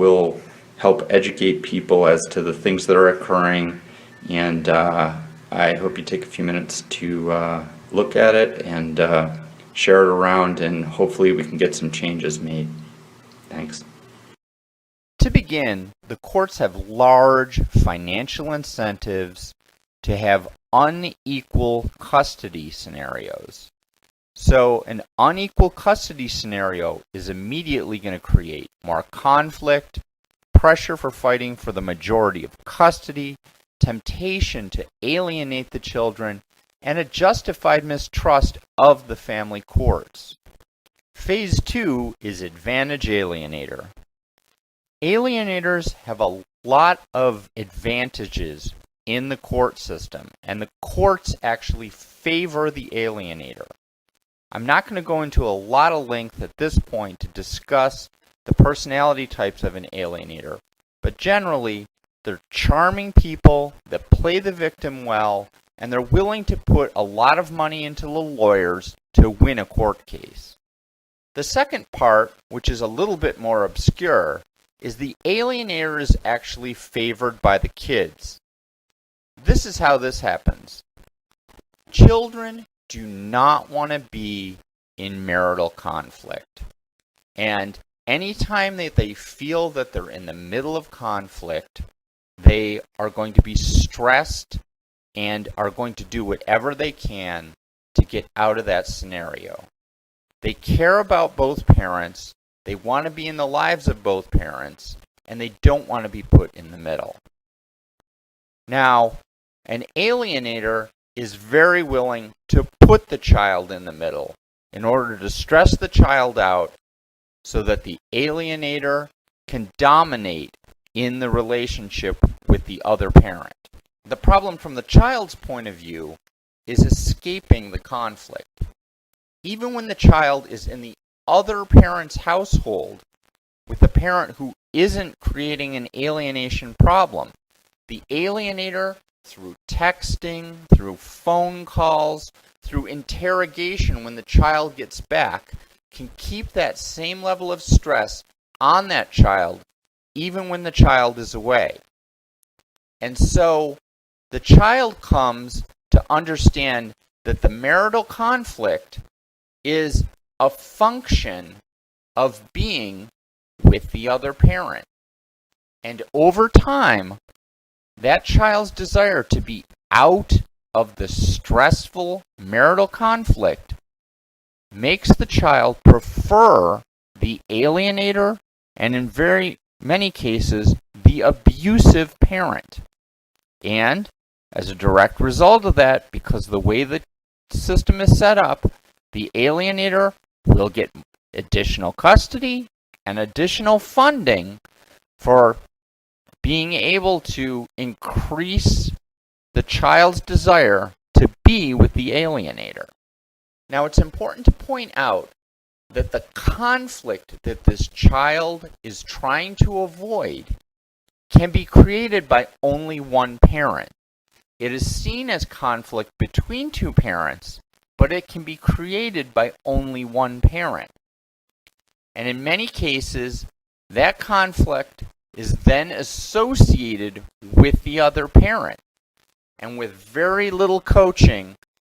will help educate people as to the things that are occurring, and I hope you take a few minutes to look at it and share it around, and hopefully we can get some changes made. Thanks. To begin, the courts have large financial incentives to have unequal custody scenarios. So an unequal custody scenario is immediately going to create more conflict, pressure for fighting for the majority of custody, temptation to alienate the children, and a justified mistrust of the family courts. Phase 2 is advantage alienator. Alienators have a lot of advantages in the court system, and the courts actually favor the alienator. I'm not going to go into a lot of length at this point to discuss the personality types of an alienator, but generally, they're charming people that play the victim well, and they're willing to put a lot of money into the lawyers to win a court case. The second part, which is a little bit more obscure, is the alienator is actually favored by the kids. This is how this happens. Children do not want to be in marital conflict. And anytime that they feel that they're in the middle of conflict, they are going to be stressed and are going to do whatever they can to get out of that scenario. They care about both parents, they want to be in the lives of both parents, and they don't want to be put in the middle. Now, an alienator is very willing to put the child in the middle in order to stress the child out so that the alienator can dominate in the relationship with the other parent. The problem from the child's point of view is escaping the conflict. Even when the child is in the other parent's household with a parent who isn't creating an alienation problem, the alienator, through texting, through phone calls, through interrogation when the child gets back, can keep that same level of stress on that child even when the child is away. And so the child comes to understand that the marital conflict is a function of being with the other parent. And over time, that child's desire to be out of the stressful marital conflict makes the child prefer the alienator and, in very many cases, the abusive parent. And as a direct result of that, because the way the system is set up, the alienator will get additional custody and additional funding for being able to increase the child's desire to be with the alienator. Now, it's important to point out that the conflict that this child is trying to avoid can be created by only one parent. It is seen as conflict between two parents, but it can be created by only one parent. And in many cases, that conflict is then associated with the other parent. And with very little coaching,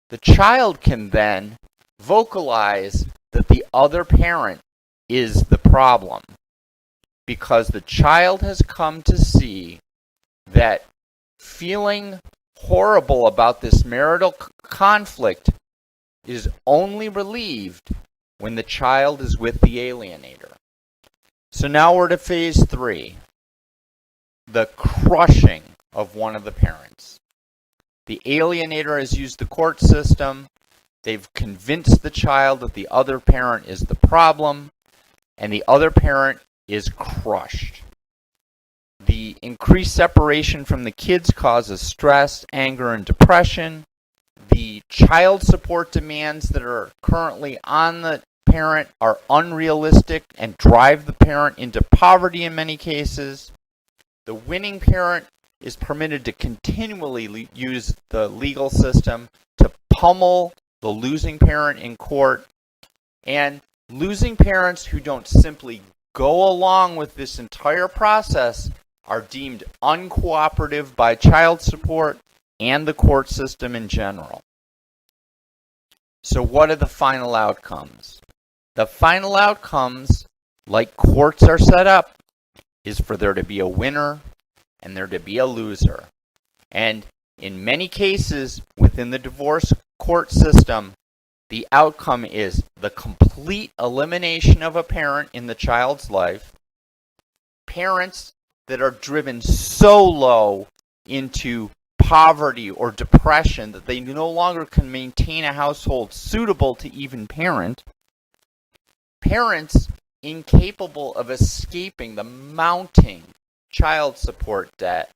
the child can then vocalize that the other parent is the problem, because the child has come to see that feeling horrible about this marital conflict is only relieved when the child is with the alienator. So now we're to phase 3, the crushing of one of the parents. The alienator has used the court system. They've convinced the child that the other parent is the problem, and the other parent is crushed. The increased separation from the kids causes stress, anger, and depression. The child support demands that are currently on the parent are unrealistic and drive the parent into poverty in many cases. The winning parent is permitted to continually use the legal system to pummel the losing parent in court. And losing parents who don't simply go along with this entire process are deemed uncooperative by child support and the court system in general. So what are the final outcomes? The final outcomes, like courts are set up, is for there to be a winner and there to be a loser. And in many cases within the divorce court system, the outcome is the complete elimination of a parent in the child's life. Parents that are driven so low into poverty or depression that they no longer can maintain a household suitable to even parent. Parents incapable of escaping the mounting child support debt.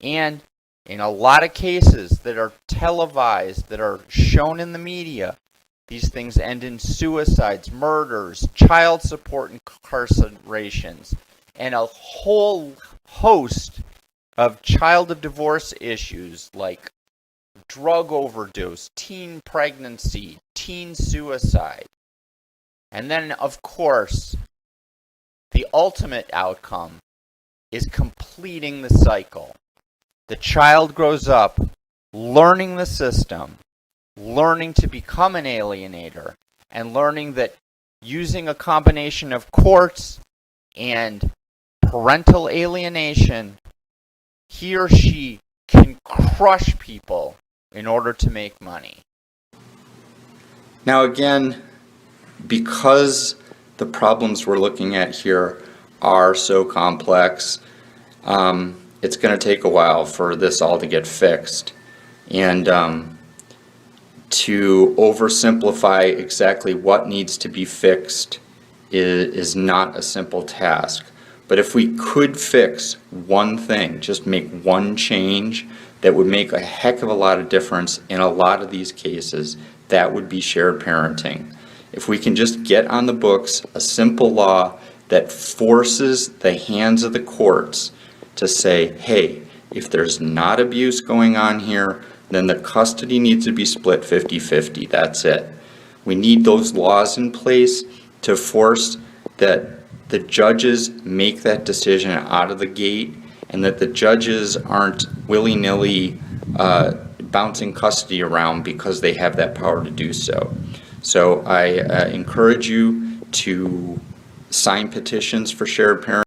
And in a lot of cases that are televised, that are shown in the media, these things end in suicides, murders, child support incarcerations, and a whole host of child of divorce issues like drug overdose, teen pregnancy, teen suicide. And then, of course, the ultimate outcome is completing the cycle. The child grows up learning the system, learning to become an alienator, and learning that using a combination of courts and parental alienation, he or she can crush people in order to make money. Now again, because the problems we're looking at here are so complex, it's going to take a while for this all to get fixed. And to oversimplify exactly what needs to be fixed is not a simple task. But if we could fix one thing, just make one change that would make a heck of a lot of difference in a lot of these cases, that would be shared parenting. If we can just get on the books a simple law that forces the hands of the courts to say, hey, if there's not abuse going on here, then the custody needs to be split 50-50. That's it. We need those laws in place to force that the judges make that decision out of the gate, and that the judges aren't willy-nilly bouncing custody around because they have that power to do so. So I encourage you to sign petitions for shared parenting.